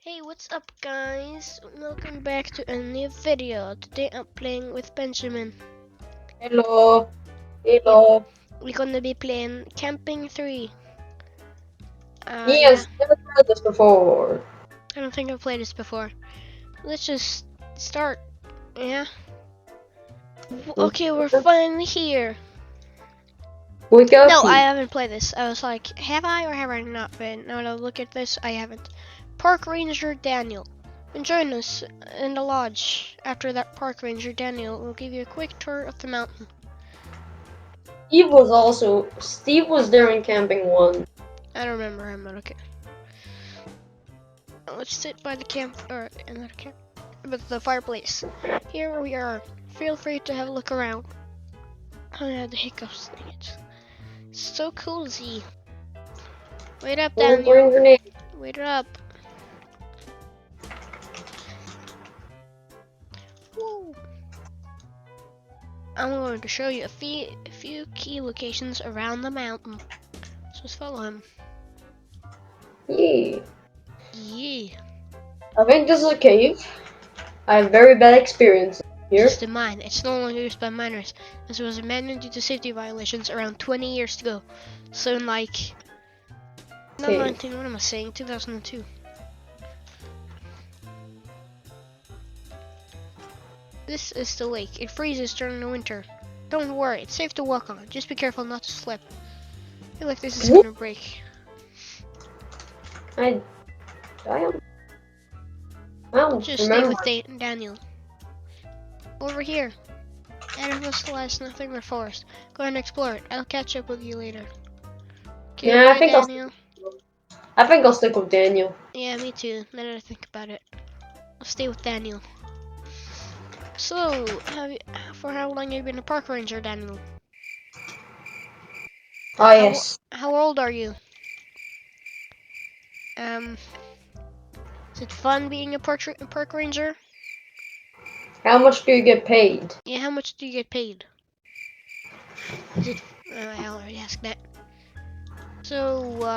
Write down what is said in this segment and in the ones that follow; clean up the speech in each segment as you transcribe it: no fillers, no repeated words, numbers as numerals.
Hey, what's up guys? Welcome back to a new video. Today I'm playing with Benjamin. Hello. Yep, Hello. we're gonna be playing Camping 3. Yeah, Yes, never heard this before. I don't think I've played this before. Let's just start. Yeah. Okay, we're finally here. Wake up. No, I haven't played this. I was like, have I or have I not been? Now that I look at this, I haven't. Park Ranger Daniel. Join us in the lodge. After that, Park Ranger Daniel will give you a quick tour of the mountain. Steve was there in camping one. I don't remember him, but okay. Let's sit by the camp, or another camp, but the fireplace. Here we are. Feel free to have a look around. I had the hiccups. Dang it. So cozy. Wait up, Don't Daniel. bring grenade. Wait up. Woo. I'm going to show you a few key locations around the mountain. So just follow him. Yeah. Yeah. I think this is a cave. I have very bad experience here. Just a mine. It's no longer used by miners. This was abandoned due to safety violations around 20 years ago. So in like, not 19, what am I saying? 2002. This is the lake. It freezes during the winter. Don't worry, it's safe to walk on. Just be careful not to slip. I feel like this is gonna break. I don't Just remember. stay with Daniel. Over here. Animals lies nothing but forest. Go ahead and explore it. I'll catch up with you later. Okay, Yeah, bye, Daniel. I think I'll stick with Daniel. Yeah, me too. Now that I think about it, I'll stay with Daniel. So, for how long have you been a park ranger, Daniel? Ah, yes. How old are you? Is it fun being a park ranger? How much do you get paid? Yeah, how much do you get paid? Is it? I already asked that. So,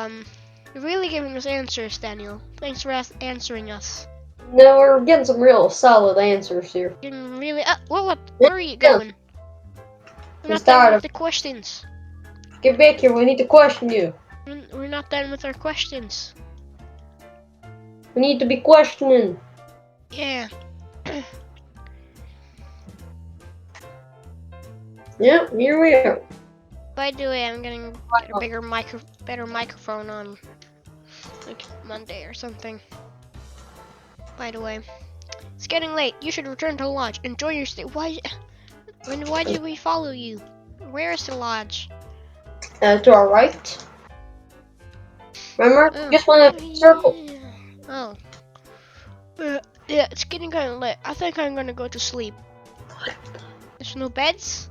you're really giving us answers, Daniel. Thanks for answering us. No, we're getting some real solid answers here. You're really. What? Where are you going? We're not done with the questions. Get back here. We need to question you. We're not done with our questions. We need to be questioning. Yeah. Yeah, here we are. By the way, I'm gonna get a better microphone on like Monday or something. By the way, it's getting late. You should return to the lodge. Enjoy your stay. Why did we follow you? Where is the lodge? To our right. Remember? Oh, Just want to circle. Yeah. Oh. Yeah, it's getting kind of late. I think I'm gonna go to sleep. There's no beds?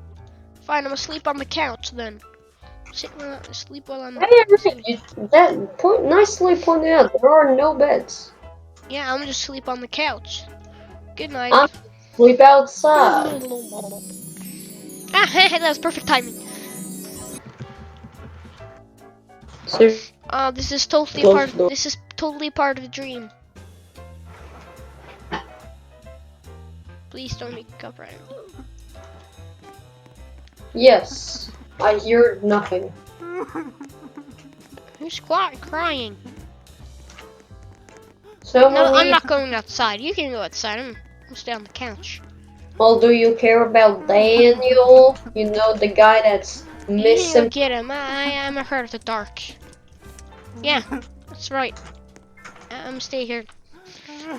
Fine, I'm gonna sleep on the couch then. Sleep while I'm. Hey, nicely pointed out. There are no beds. Yeah, I'm gonna just sleep on the couch. Good night. I'm sleep outside. That was perfect timing. So, This is totally part of the dream. Please don't make a copyright. yes, I hear nothing. Who's crying? So No, I'm not going outside. You can go outside. I'm stay on the couch. Well, do you care about Daniel? You know, the guy that's You missing. need to get him. I'm afraid of the dark. Yeah, that's right. I'm stay here.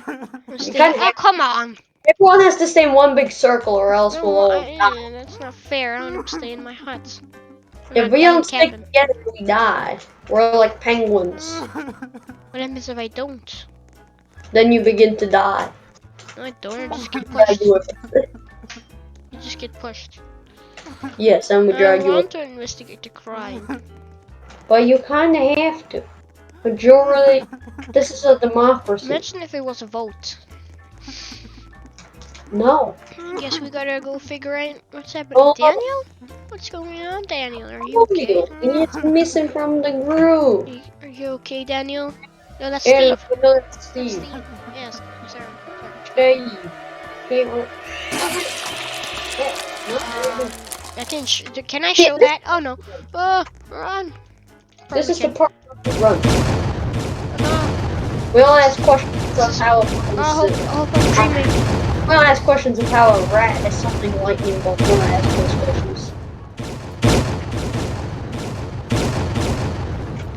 Oh, come on. Everyone has to stay in one big circle, or else we'll all die. That's not fair. I want to stay in my hut. If we don't stick together, we die. We're like penguins. What happens if I don't? Then you begin to die. No, I don't. I just get pushed. You just get pushed. Yes, and we drag you. I want to investigate the crime. But you kind of have to. Majority. This is a democracy. Imagine if it was a vote. No. Guess we gotta go figure out what's happening. Daniel? What's going on, Daniel? Are you okay? It's missing from the group. Are you okay, Daniel? No, that's Hey, Steve. look, another That's Steve. Steve. Yes. Sorry. Steve. Okay, well, I can. Can I show that? Oh no. Oh, run. this Probably is the can. part where we run. Oh We all ask questions no. of how I hope I'm dreaming. we don't ask questions of how a rat is something lightning bolt. We don't ask those questions.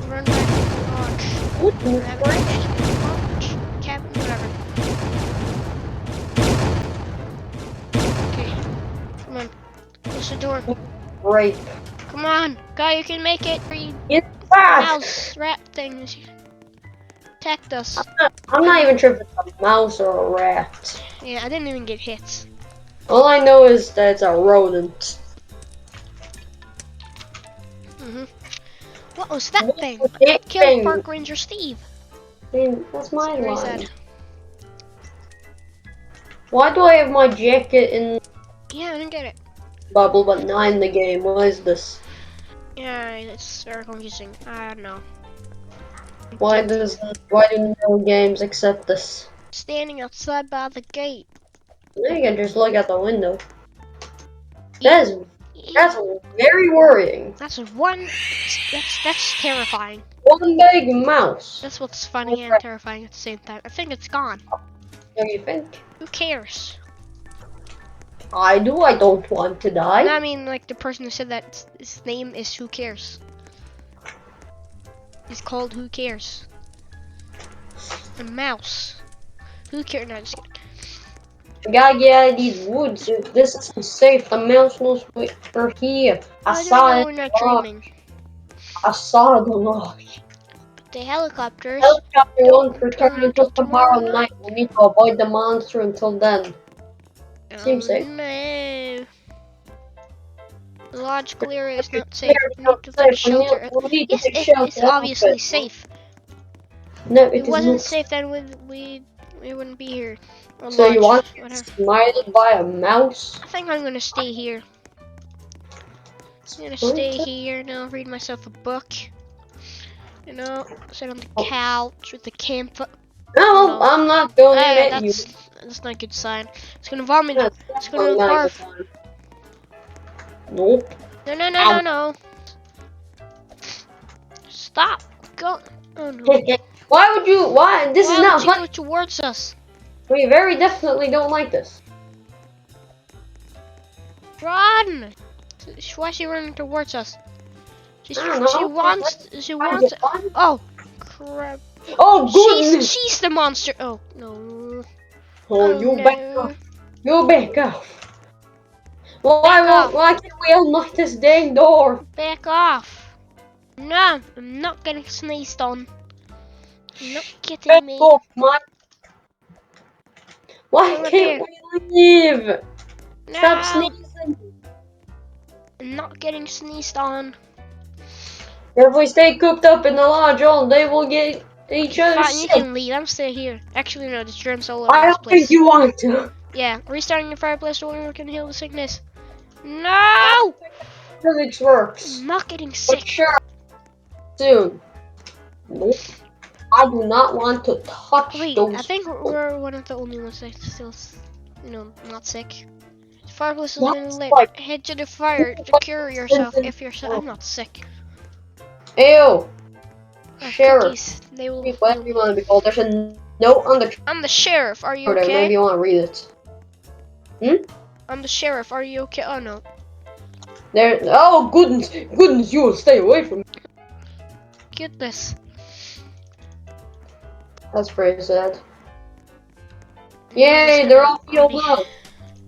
Run back to the lodge. What the Have frick? lodge. Cabin, whatever. Okay. Come on. Close the door. Great. Come on. Guy, you can make it. Three Get back! mouse rat things attacked us. I'm not even sure if it's a mouse or a rat. Yeah, I didn't even get hit. All I know is that it's a rodent. What was that What thing? was that Kill thing? Park Ranger Steve. I mean, that's my Very line. sad. Why do I have my jacket in Yeah, I didn't get it. bubble but not in the game? What is this? Yeah, it's very confusing. I don't know. Why do no games accept this? Standing outside by the gate. You can just look out the window. Yeah, That's very worrying. that's one. That's terrifying. One big mouse. That's what's funny and terrifying at the same time. I think it's gone. What do you think? Who cares? I do. I don't want to die. No, I mean, like the person who said that his name is Who Cares. He's called Who Cares. A mouse. Who cares? No, just kidding. We gotta get out of these woods. This isn't safe. The mouse knows we're here. How do we know we're not dreaming? I saw the log. The helicopters Helicopter won't don't return until tomorrow night. We need to avoid the monster until then. Seems safe. No. The lodge clear is not Clear safe. is We not need to take safe. shelter. We need to Yes, take shelter. it's obviously safe. No, If it it is wasn't not. safe, then we wouldn't be here. Or So you want lodge, to get whatever. smited by a mouse? I think I'm gonna stay here. I'm gonna stay here and read myself a book. You know, sit on the couch with the campfire. No, I'm not going to let you. That's not a good sign. It's gonna vomit. That's It's gonna not a good barf. sign. Nope. No. Stop. Go. Oh no. Why would you? Why? This is Why not would you funny. go towards us? We very definitely don't like this. Run! Why is she running towards us? I don't know. She wants. Oh, crap. Oh goodness! She's the monster. Oh no. Oh, you no. back off. You back off. Why can't we unlock this dang door? Back off. No, I'm not getting sneezed on. You're not getting Back me. off, man. Why Come up can't here. we leave? Stop No, sneezing. I'm not getting sneezed on. If we stay cooped up in the lodge all day, we'll get each other Fine, you sick. can leave. I'm still here. Actually, no, there's germs all over I this don't think place. you want to. Yeah, restarting the fireplace so we can heal the sickness. No! Physics works. I'm not getting sick. But sure, soon. Nope. I do not want to touch Wait, those. I think we're one of the only ones that still, not sick. The fireplace has been lit. Like, Head to the fire to cure yourself if you're sick. I'm not sick. ew. Sheriff. Cookies, they will. Whatever you want to be called. There's a note on the I'm the sheriff. Are you shoulder. okay? Maybe you want to read it. I'm the sheriff. Are you okay? Oh no. There. Oh goodness, you will stay away from me. Goodness. That's pretty sad. Yay, they're all healed up.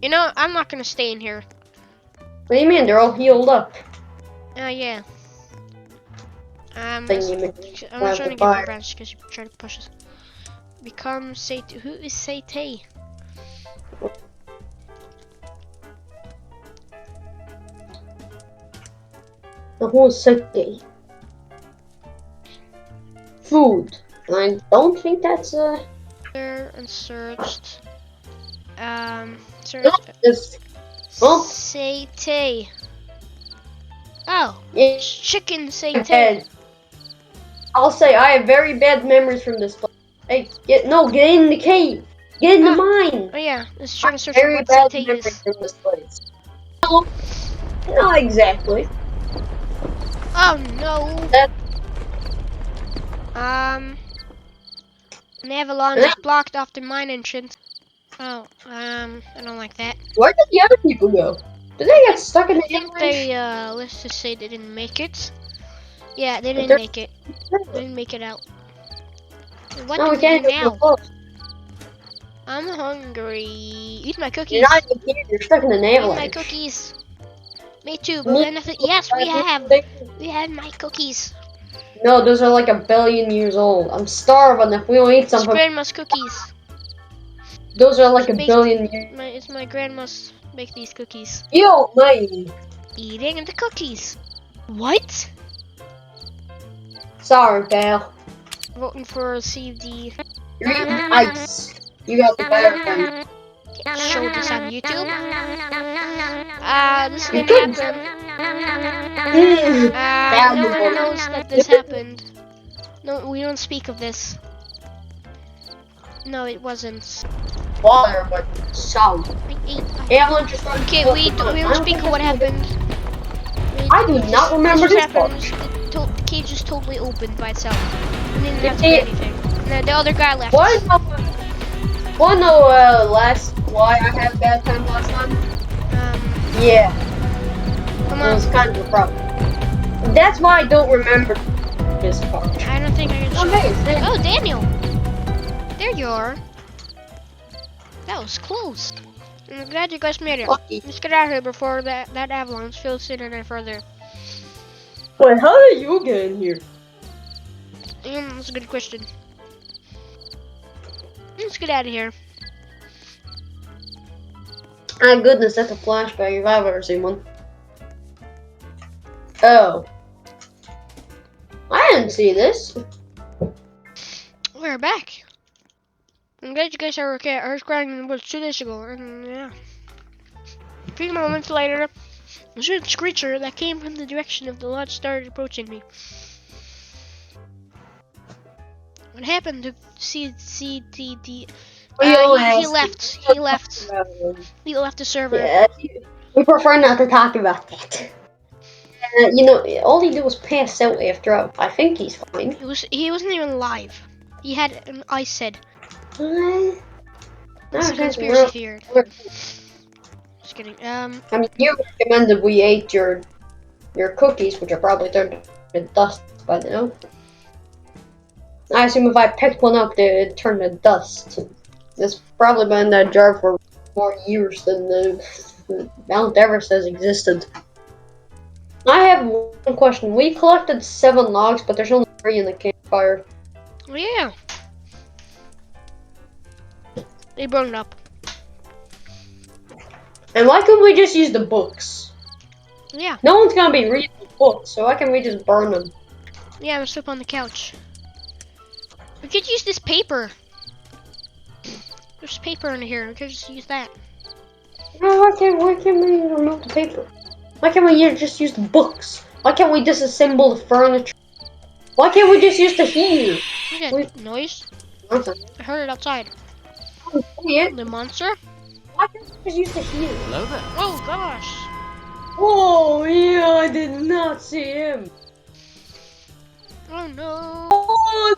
You know, I'm not gonna stay in here. What do you mean? They're all healed up. Yeah. I'm Thingy not trying to get revenge because you're trying to push us. Become Sate. Who is Sate? The whole city. Food. I don't think that's And searched. Searched. This. Oh. Sate. Oh. Yeah. Chicken Sate. Dead. I'll say I have very bad memories from this place. Hey, get in the cave. Get in the mine. Oh yeah, let's I try to have search for very what's bad memories Tatus. from this place. No, not exactly. Oh no. That, An Avalon just blocked off the mine entrance. Oh, I don't like that. where did the other people go? Did they get stuck in I the think avalanche? they, let's just say they didn't make it. Yeah, they But didn't make it. They didn't make it out. What no, do we we do can't go so now? close. I'm hungry. Eat my You're not cookies. even here. You're stuck in an Eat my avalanche. cookies. Me too, but we Me have nothing. too, Yes, I we have have. nothing. We have my cookies. No, those are like 1 billion years old. I'm starving. If we don't eat It's something, grandma's cookies. those are like She a baked. billion years. It's my grandma's make these cookies. Yo, mate. Eating the cookies. What? Sorry, pal. Voting for CD. You're eating ice. You got the better thing. Show this on YouTube. This You didn't could. happen. No one Valuable. knows that this happened. No, we don't speak of this. No, it wasn't. Water, but salt. I ate. Avalanche is starting Okay, to we don't speak of what happened. I do not remember This just this part. happened. The cage just totally opened by itself. We didn't have to do It- anything. And the other guy left. Wanna know why I had bad time last time? Yeah, Come it on. was kind of a problem. That's why I don't remember this part. I don't think I can show Okay, you. then. Oh, Daniel. There you are. That was close. I'm glad you guys made it. Lucky. Let's get out of here before that avalanche fills in any further. Wait, how did you get in here? That's a good question. Let's get out of here. Ah, goodness, that's a flashback if I've ever seen one. Oh. I didn't see this. We're back. I'm glad you guys are okay. I was crying in the woods 2 days ago, and yeah. A few moments later, a certain screecher that came from the direction of the lodge started approaching me. What happened to CCTD? He left. He left. He left the server. Yeah, we prefer not to talk about that. All he did was pass out after I think he's fine. He wasn't even live. He had an ice head. That's a No, conspiracy theory. Just kidding. I mean, you recommended we ate your cookies, which are probably turned to dust by now. I assume if I picked one up, they'd turn to dust. It's probably been in that jar for more years than the Mount Everest has existed. I have one question. We collected 7 logs, but there's only 3 in the campfire. Oh, yeah. They burned up. And why couldn't we just use the books? Yeah. No one's gonna be reading the books, so why can't we just burn them? Yeah, I'm asleep on the couch. We could use this paper. There's paper in here. We could just use that. No, why can't we remove the paper? Why can't we just use the books? Why can't we disassemble the furniture? Why can't we just use the heater? Look at noise. I heard it outside. The monster? Why can't we just use the heater? Hello there. Oh gosh. Oh yeah, I did not see him. Oh no. Oh,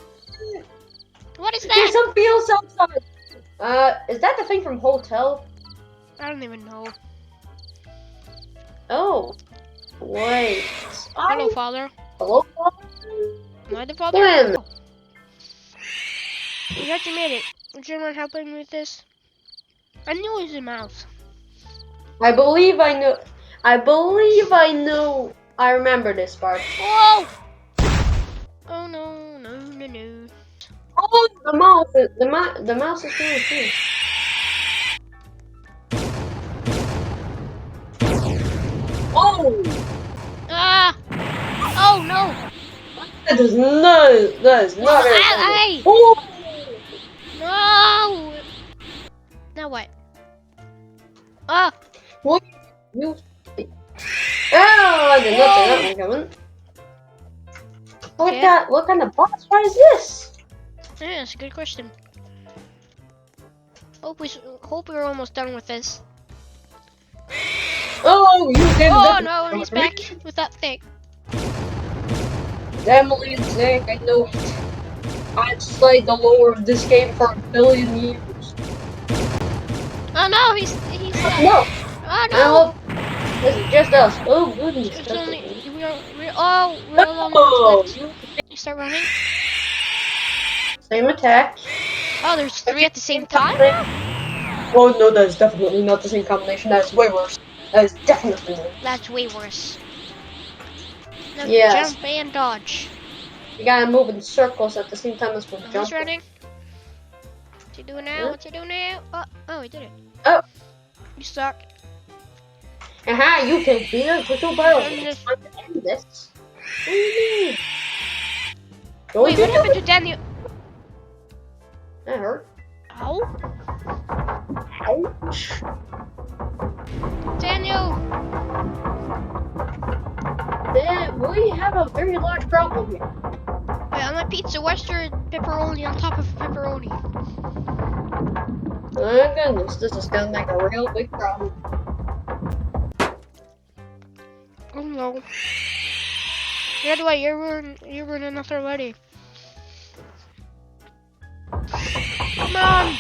What is there's that? something else outside. Is that the thing from Hotel? I don't even know. Oh, wait. Hello, father. Hello, Am I the father? When? Oh. We actually made it. Is anyone helping me with this? I knew it was a mouse. I believe I know. I remember this part. Whoa! Oh no, no, no, no. Oh, the mouse! The mouse is here too. Oh! Ah! Oh no! That is not very Hey! Oh! No! Now what? Ah! What? You? Oh, I did not see that one coming. Okay. What kind of boss fight is this? Yeah, that's a good question. Hope we're almost done with this. Oh, you gave a Oh bit no, of he's back with that thing. Emily and Zach, I know it. I'd slay the lore of this game for a billion years. Oh no, he's Oh, no! Oh I no. hope this is just us. Oh goodness, It's that's only okay. we're only ones Oh, left. you You start running. same attack. Oh, there's three at the same Same time combination. now. Oh no, that is definitely not the same combination. That is way worse. That is definitely worse. That's way worse. Now Yes, jump and dodge. you gotta move in circles at the same time as we're Oh, he's jumping. running. What's he doing now? Huh? What's he doing now? Oh, he did it. Oh, You suck. aha, you can beat us with your barrel. I'm It's just. time to end this. What do you mean? Don't Wait, you what do happened it? to Daniel? That hurt. Oh, Ouch. Daniel. Then we have a very large problem here. Wait, on my pizza, what's your pepperoni on top of pepperoni? Oh goodness, this is gonna make a real big problem. Oh no. By the way, you're running enough already. Come on.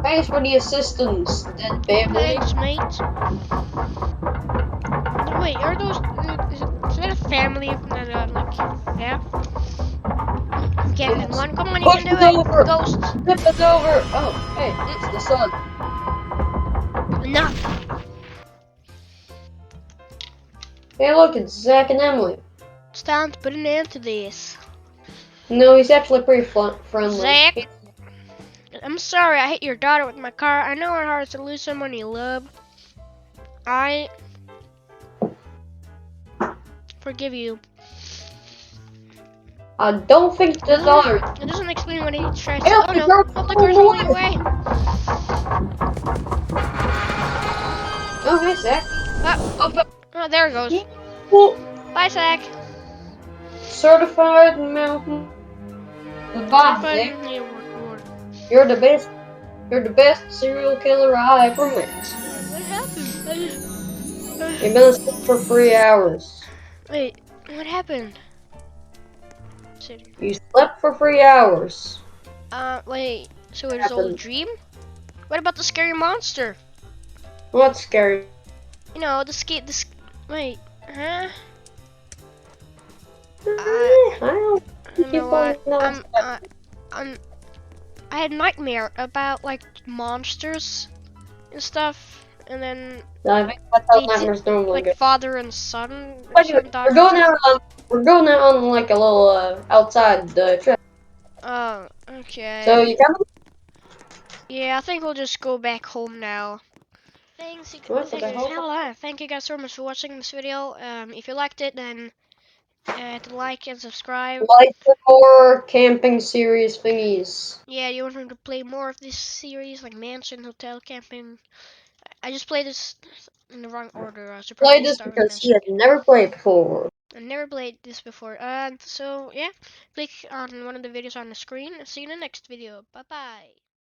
Thanks for the assistance, dead family. Thanks, mate. Wait, are those? Is that a family? Like, yeah. Camping Yes. one. Come on, you can Push do us it. over! Ghosts. Tip us over! Oh, hey, it's the sun. Enough. Hey look, it's Zach and Emily. It's time to put an end to this. No, he's actually pretty friendly. Zach, I'm sorry I hit your daughter with my car. I know how hard it's to lose someone you love. I forgive you. I don't think the daughter. It doesn't explain what he tries to. Help Oh the no! girl Oh, the on car's the rolling way! away. Oh, hey, Zach. Oh, Oh, but oh, there it goes. oh, Bye, Zach. certified mountain. Goodbye, Zach. You're the best. You're the best serial killer I ever met. What happened? You've been asleep for 3 hours. Wait, what happened? You slept for 3 hours. Wait. So What it was all a happened? dream? What about the scary monster? What's scary? You know, wait, huh? I don't You think you know fully what? know what's happening. I'm, I had a nightmare about like monsters and stuff, and then I think that's how they did nightmares normally like go. father and son, Anyway, son daughter or something. we're going out on like a little outside trip. Oh, So okay. you coming? Yeah, I think we'll just go back home now. What the hell? Thank you guys so much for watching this video. If you liked it, then hit like and subscribe. Like for more camping series thingies. Yeah, you want me to play more of this series, like mansion, hotel, camping? I just played this in the wrong order. I should Play probably this start with because he mansion. has never played before. I never played this before. So yeah, click on one of the videos on the screen. See you in the next video. Bye bye.